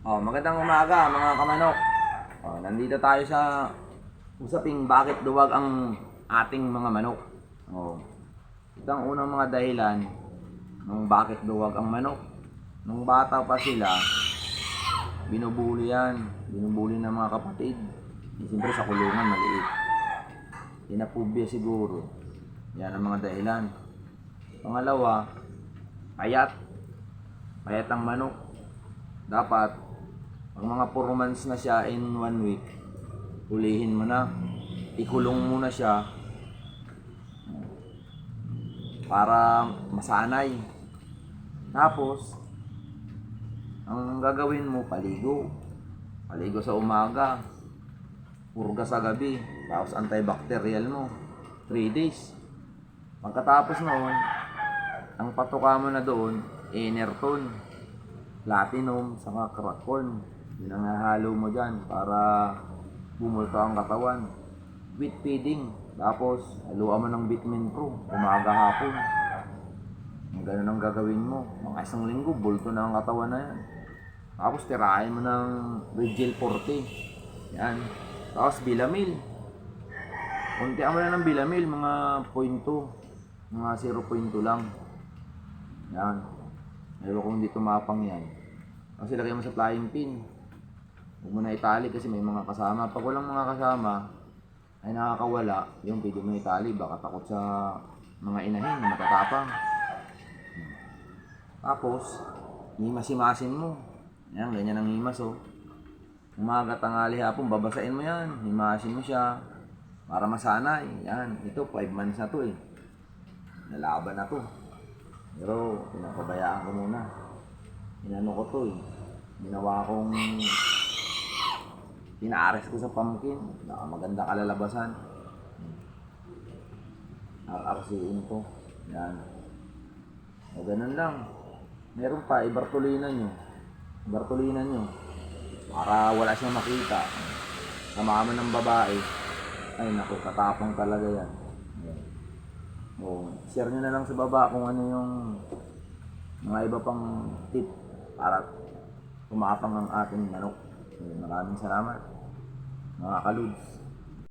Magandang umaga mga kamanok. Nandito tayo sa usaping bakit duwag ang ating mga manok. Ito ang unang mga dahilan ng bakit duwag ang manok. Nung bata pa sila, binubuli yan. Binubuli ng mga kapatid. Siyempre sa kulungan, maliit. Inapubya siguro. Yan ang mga dahilan. Pangalawa, payat. Payat ang manok. Dapat pag mga 4 months na siya in 1 week, hulihin mo na, ikulong mo na siya para masanay. Tapos ang gagawin mo, paligo sa umaga, purga sa gabi, tapos antibacterial mo 3 days. Pagkatapos noon, ang patuka mo na doon, Enerton, Platinum, saka crack corn. Yun ang hahalo mo dyan para bumulto ang katawan. Wheat feeding. Tapos haluan mo ng vitamin pro umaga hapon. Ganun ang gagawin mo. Mga 1 linggo bulto na ang katawan na yan. Tapos tirahin mo ng Rigel Forte. Yan. Tapos Bilamil. Untian mo na ng Bilamil, mga 0.2, mga 0.2 lang. Yan. Ewan kung hindi tumapang yan. Kasi lagay mo sa flying pin. Huwag mo na itali kasi may mga kasama. Pag walang mga kasama ay nakakawala, yung pwede mo itali. Baka takot sa mga inahin na matatapang. Tapos himas-himasin mo. Yan, ganyan ang himas Umaga, tanghali, hapon, babasain mo yan. Himasin mo siya para masanay. Yan, ito 5 months na to nalaban na to. Pero pinapabayaan ko muna. Inano ko to ginawa kong pinaares ko sa pumpkin. Magandang kalalabasan. RRCin ko. Yan. Ganun lang. Meron pa, ibartulinan nyo. Para wala siyang makita. Samahan ng babae. Ay naku, katapang talaga yan. Share nyo na lang sa baba kung ano yung mga iba pang tip para tumapang ang ating manok. Maraming salamat mga kaluds.